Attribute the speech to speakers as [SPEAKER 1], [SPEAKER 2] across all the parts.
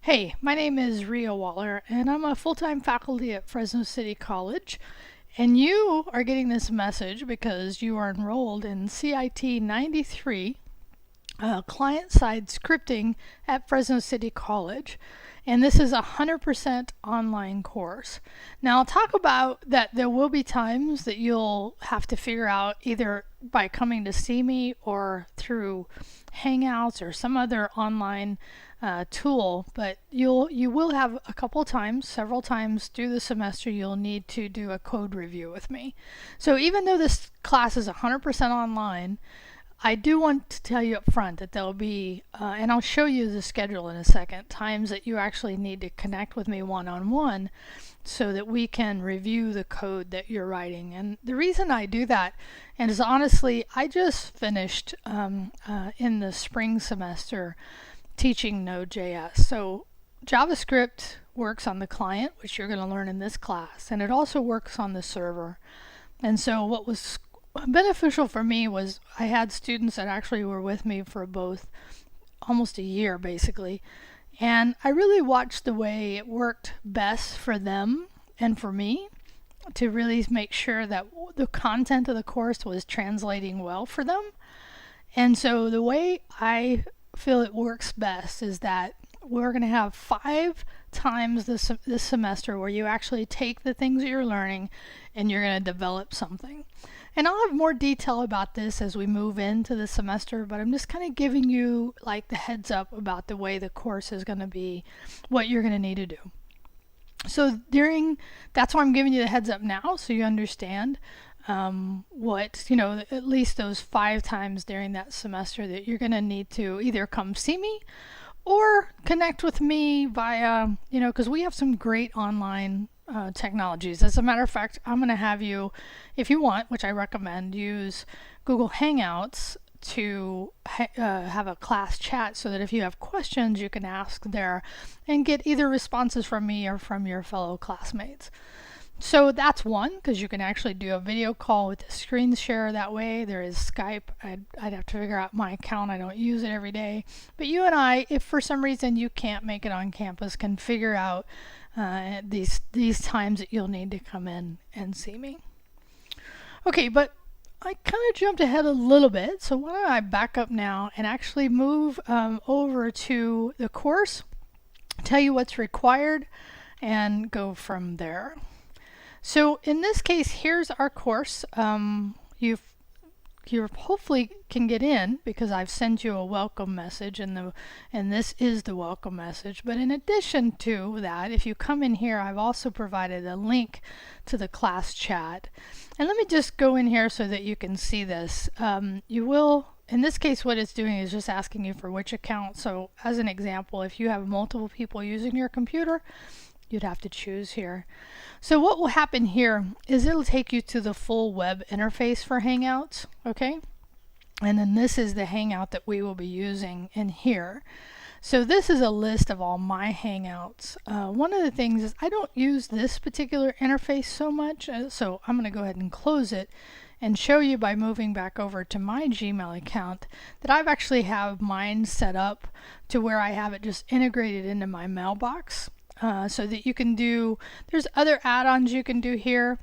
[SPEAKER 1] Hey, my name is Rhea Waller, and I'm a full-time faculty at Fresno City College. And you are getting this message because you are enrolled in CIT93, client-side scripting at Fresno City College. And this is a 100% online course. Now, I'll talk about that there will be times that you'll have to figure out either by coming to see me or through Hangouts or some other online tool, but you will have a couple times, several times through the semester, you'll need to do a code review with me. So even though this class is 100% online, I do want to tell you up front that there'll be, and I'll show you the schedule in a second, times that you actually need to connect with me one-on-one so that we can review the code that you're writing. And the reason I do that is honestly, I just finished in the spring semester teaching Node.js. So JavaScript works on the client, which you're going to learn in this class, and it also works on the server. And so what was beneficial for me was I had students that actually were with me for both almost a year basically, and I really watched the way it worked best for them and for me to really make sure that the content of the course was translating well for them. And so the way I feel it works best is that we're going to have 5 times this semester where you actually take the things that you're learning and you're going to develop something. And I'll have more detail about this as we move into the semester, but I'm just kind of giving you like the heads up about the way the course is going to be, what you're going to need to do. So that's why I'm giving you the heads up now so you understand what, at least those 5 times during that semester that you're going to need to either come see me or connect with me via, because we have some great online technologies. As a matter of fact, I'm going to have you, if you want, which I recommend, use Google Hangouts to have a class chat so that if you have questions, you can ask there and get either responses from me or from your fellow classmates. So that's one, because you can actually do a video call with a screen share that way. There is Skype. I'd have to figure out my account. I don't use it every day. But you and I, if for some reason you can't make it on campus, can figure out these times that you'll need to come in and see me. Okay, but I kind of jumped ahead a little bit, so why don't I back up now and actually move over to the course, tell you what's required, and go from there. So in this case, here's our course. You hopefully can get in because I've sent you a welcome message, and this is the welcome message. But in addition to that, if you come in here, I've also provided a link to the class chat. And let me just go in here so that you can see this. You will, in this case, what it's doing is just asking you for which account. So as an example, if you have multiple people using your computer, you'd have to choose here. So what will happen here is it'll take you to the full web interface for Hangouts, okay? And then this is the Hangout that we will be using in here. So this is a list of all my Hangouts. One of the things is I don't use this particular interface so much, so I'm going to go ahead and close it and show you by moving back over to my Gmail account that I've actually have mine set up to where I have it just integrated into my mailbox. So that you can do, there's other add-ons you can do here.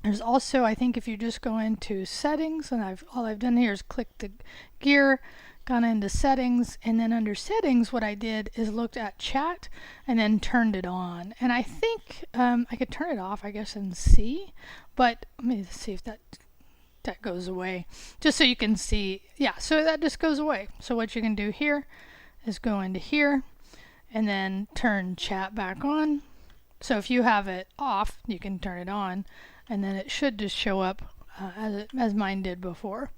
[SPEAKER 1] There's also, I think if you just go into settings, and all I've done here is click the gear, gone into settings, and then under settings what I did is looked at chat and then turned it on. And I think I could turn it off, I guess, and see, but let me see if that goes away, just so you can see. Yeah, so that just goes away. So what you can do here is go into here and then turn chat back on. So if you have it off, you can turn it on, and then it should just show up as mine did before.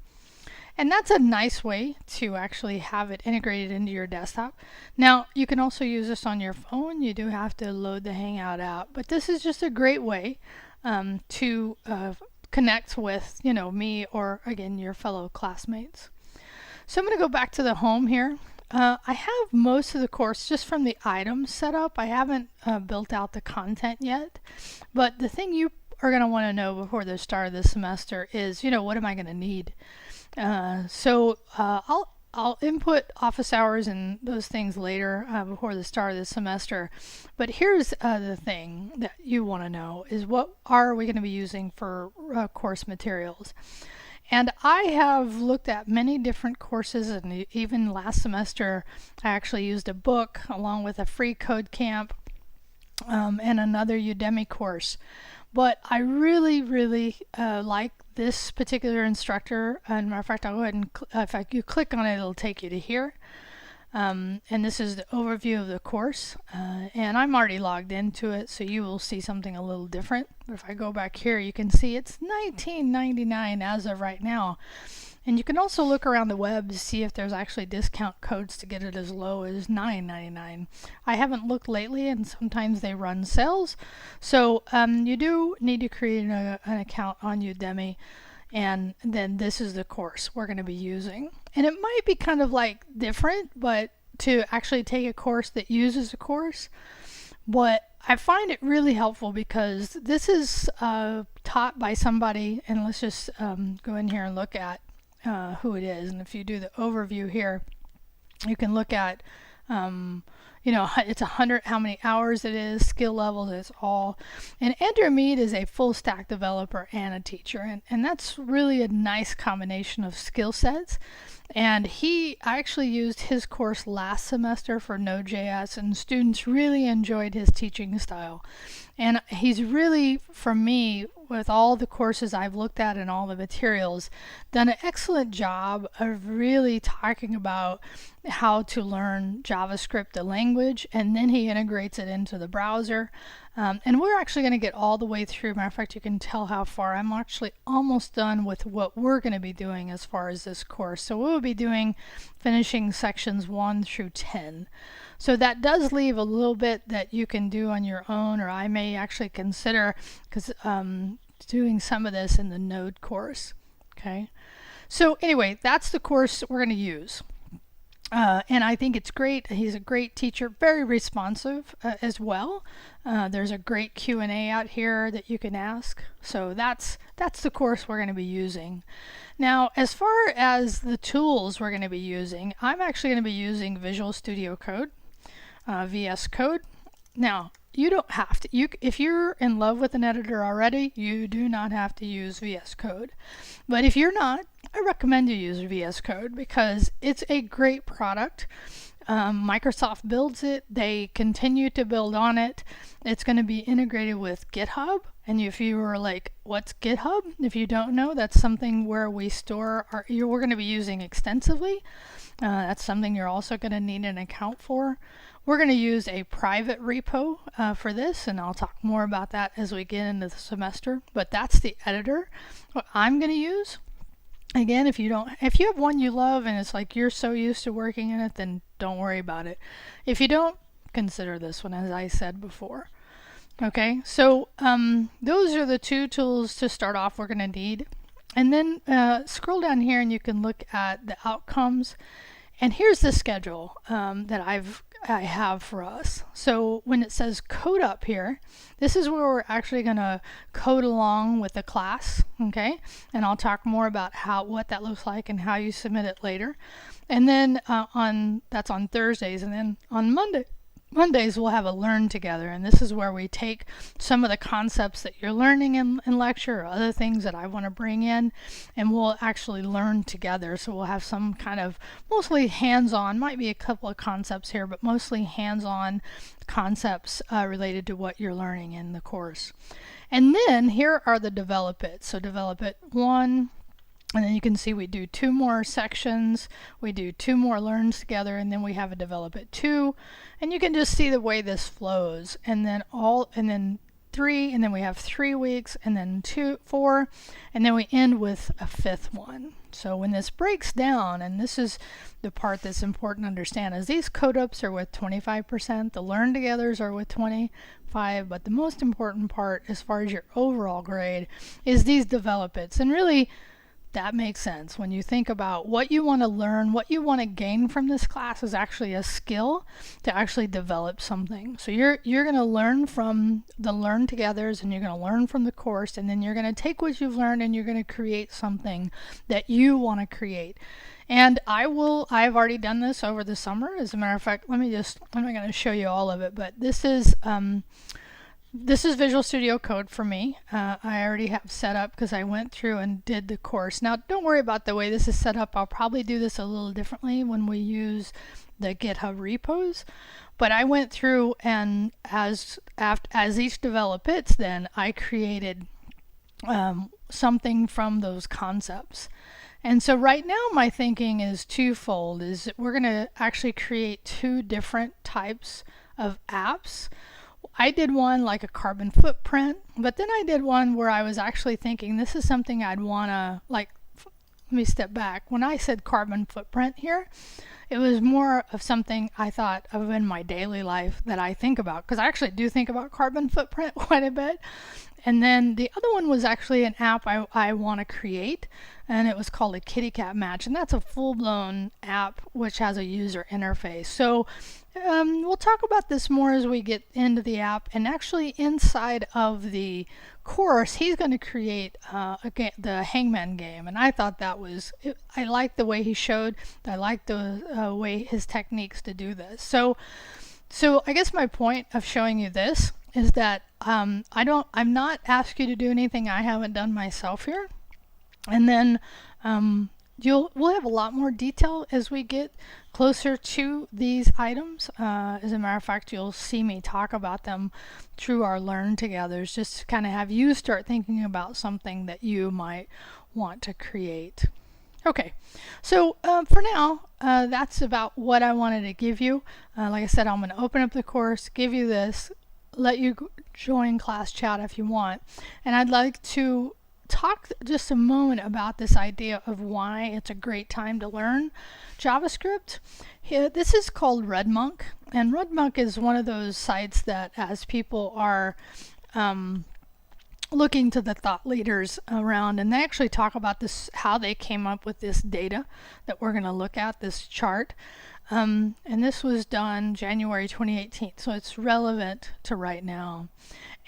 [SPEAKER 1] And that's a nice way to actually have it integrated into your desktop. Now, you can also use this on your phone. You do have to load the Hangout app, but this is just a great way to connect with, me or, again, your fellow classmates. So I'm going to go back to the home here. I have most of the course just from the items set up. I haven't built out the content yet, but the thing you are going to want to know before the start of the semester is, what am I going to need? So I'll I'll input office hours and those things later before the start of the semester. But here's the thing that you want to know is what are we going to be using for course materials? And I have looked at many different courses, and even last semester I actually used a book along with a free code camp and another Udemy course. But I really, really like this particular instructor. And matter of fact, I'll go ahead and if you click on it, it'll take you to here. And this is the overview of the course. And I'm already logged into it, so you will see something a little different. But if I go back here, you can see it's $19.99 as of right now. And you can also look around the web to see if there's actually discount codes to get it as low as $9.99. I haven't looked lately, and sometimes they run sales. So you do need to create an account on Udemy, and then this is the course we're going to be using. And it might be kind of like different, but to actually take a course that uses a course. But I find it really helpful because this is taught by somebody, and let's just go in here and look at who it is. And if you do the overview here, you can look at it's 100 how many hours it is, skill levels, it's all. And Andrew Mead is a full stack developer and a teacher, and that's really a nice combination of skill sets. And I actually used his course last semester for Node.js, and students really enjoyed his teaching style. And he's really, for me, with all the courses I've looked at and all the materials, done an excellent job of really talking about how to learn JavaScript, the language, and then he integrates it into the browser. And we're actually going to get all the way through. Matter of fact, you can tell how far I'm actually almost done with what we're going to be doing as far as this course. So we'll be finishing sections 1 through 10. So that does leave a little bit that you can do on your own, or I may actually consider doing some of this in the Node course. Okay. So anyway, that's the course we're going to use. And I think it's great. He's a great teacher, very responsive as well. There's a great Q&A out here that you can ask. So that's the course we're going to be using. Now, as far as the tools we're going to be using, I'm actually going to be using Visual Studio Code, VS Code. Now, you don't have to. If you're in love with an editor already, you do not have to use VS Code. But if you're not, I recommend you use VS Code because it's a great product. Microsoft builds it. They continue to build on it. It's going to be integrated with GitHub. And if you were like, what's GitHub? If you don't know, that's something where we store we're going to be using extensively. That's something you're also going to need an account for. We're going to use a private repo for this, and I'll talk more about that as we get into the semester. But that's the editor what I'm going to use. Again, if you have one you love and it's like you're so used to working in it, then don't worry about it. If you don't, consider this one, as I said before. Okay, so those are the two tools to start off we're going to need. And then scroll down here and you can look at the outcomes. And here's the schedule that I have for us. So when it says code up here, this is where we're actually going to code along with the class, okay? And I'll talk more about what that looks like and how you submit it later. And then that's on Thursdays, and then on Mondays we'll have a learn together, and this is where we take some of the concepts that you're learning in lecture or other things that I want to bring in, and we'll actually learn together. So we'll have some kind of mostly hands-on, might be a couple of concepts here, but mostly hands-on concepts related to what you're learning in the course. And then here are the develop it. So develop it 1, and then you can see we do 2 more sections, we do 2 more learns together, and then we have a develop it 2, and you can just see the way this flows. And then 3, and then we have 3 weeks, and then 4, and then we end with a 5th one. So when this breaks down, and this is the part that's important to understand, is these code ups are with 25%, the learn togethers are with 25%, but the most important part as far as your overall grade is these develop its. And really, that makes sense. When you think about what you want to learn, what you want to gain from this class is actually a skill to actually develop something. So you're going to learn from the Learn Togethers, and you're going to learn from the course, and then you're going to take what you've learned and you're going to create something that you want to create. And I've already done this over the summer. As a matter of fact, I'm not going to show you all of it, but this is Visual Studio Code for me. I already have set up because I went through and did the course. Now, don't worry about the way this is set up. I'll probably do this a little differently when we use the GitHub repos. But I went through, and as each developed, then I created something from those concepts. And so right now my thinking is twofold. Is we're going to actually create two different types of apps. I did one like a carbon footprint, but then I did one where I was actually thinking this is something I'd want to, like, let me step back. When I said carbon footprint here, it was more of something I thought of in my daily life that I think about, because I actually do think about carbon footprint quite a bit. And then the other one was actually an app I want to create, and it was called a kitty cat match, and that's a full-blown app which has a user interface. So we'll talk about this more as we get into the app, and actually inside of the course he's going to create the Hangman game, and I thought that was, I liked the way he showed, I liked the way his techniques to do this. So I guess my point of showing you this is that I'm not asking you to do anything I haven't done myself here. And then we'll have a lot more detail as we get closer to these items. As a matter of fact, you'll see me talk about them through our Learn Togethers, just to kind of have you start thinking about something that you might want to create. Okay, so for now, that's about what I wanted to give you. Like I said, I'm going to open up the course, give you this, let you join class chat if you want. And I'd like to talk just a moment about this idea of why it's a great time to learn JavaScript. Here, this is called RedMonk, and RedMonk is one of those sites that, as people are looking to the thought leaders around, and they actually talk about this, how they came up with this data that we're going to look at, this chart. And this was done January 2018, so it's relevant to right now.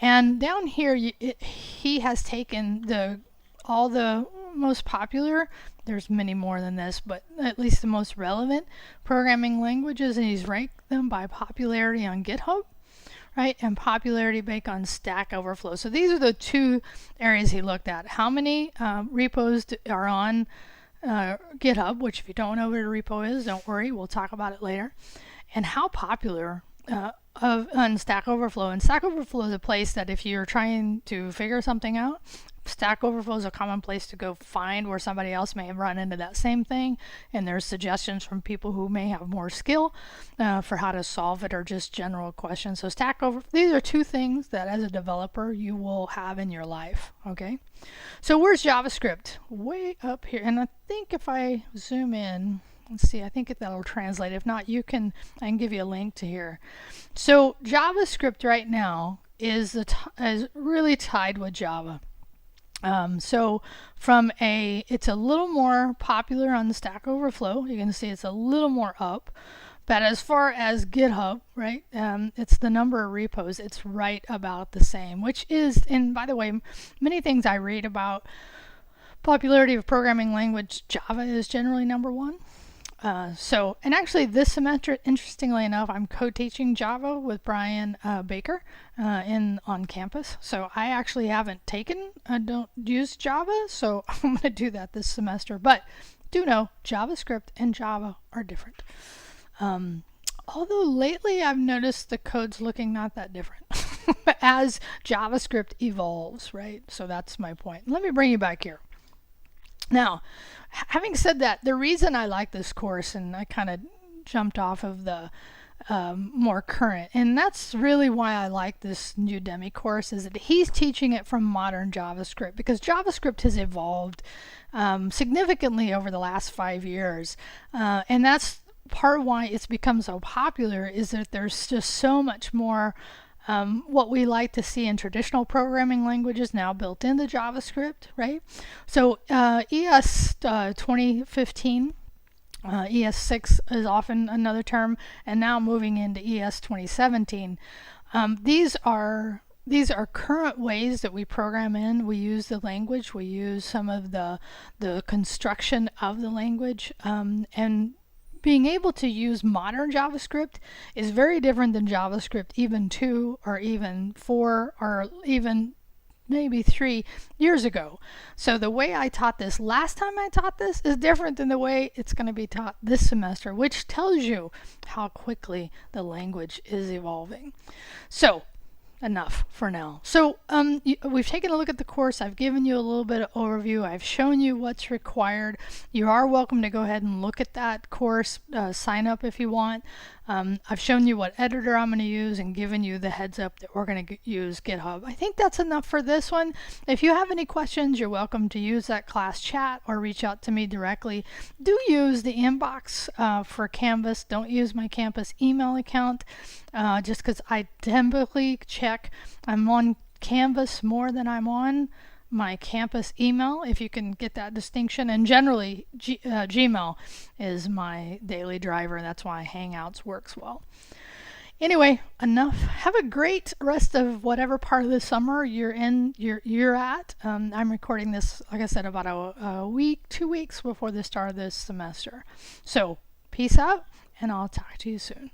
[SPEAKER 1] And down here, he has taken all the most popular, there's many more than this, but at least the most relevant programming languages, and he's ranked them by popularity on GitHub, right, and popularity based on Stack Overflow. So these are the two areas he looked at. How many repos are on GitHub, which if you don't know what a repo is, don't worry, we'll talk about it later, and how popular on Stack Overflow. And Stack Overflow is a place that if you're trying to figure something out, Stack Overflow is a common place to go find where somebody else may have run into that same thing, and there's suggestions from people who may have more skill for how to solve it, or just general questions. So Stack Overflow, these are two things that as a developer you will have in your life. Okay, so where's JavaScript? Way up here, and I think if I zoom in, let's see, I think that'll translate. If not, I can give you a link to here. So JavaScript right now is really tied with Java. So it's a little more popular on the Stack Overflow. You can see it's a little more up. But as far as GitHub, right, it's the number of repos, it's right about the same, which is, and by the way, many things I read about popularity of programming language, Java is generally number one. And actually this semester, interestingly enough, I'm co-teaching Java with Brian Baker on campus. So I actually don't use Java, so I'm going to do that this semester. But do know JavaScript and Java are different. Although lately I've noticed the code's looking not that different as JavaScript evolves, right? So that's my point. Let me bring you back here. Now, having said that, the reason I like this course, and I kind of jumped off of the more current, and that's really why I like this Udemy course, is that he's teaching it from modern JavaScript, because JavaScript has evolved significantly over the last 5 years, and that's part of why it's become so popular, is that there's just so much more what we like to see in traditional programming languages now built into JavaScript, right? So ES 2015, ES6 is often another term, and now moving into ES 2017. These are current ways that we program in. We use the language, we use some of the construction of the language, and being able to use modern JavaScript is very different than JavaScript even 2 or even 4 or even maybe 3 years ago. So the way I taught this last time I taught this is different than the way it's going to be taught this semester, which tells you how quickly the language is evolving. So enough for now. So we've taken a look at the course. I've given you a little bit of overview. I've shown you what's required. You are welcome to go ahead and look at that course, sign up if you want. I've shown you what editor I'm going to use and given you the heads up that we're going to use GitHub. I think that's enough for this one. If you have any questions, you're welcome to use that class chat or reach out to me directly. Do use the inbox for Canvas. Don't use my campus email account just because I typically check. I'm on Canvas more than I'm on my campus email, if you can get that distinction. And generally Gmail is my daily driver. That's why Hangouts works well. Anyway, enough. Have a great rest of whatever part of the summer you're at. I'm recording this, like I said, about a week, 2 weeks before the start of this semester. So peace out, and I'll talk to you soon.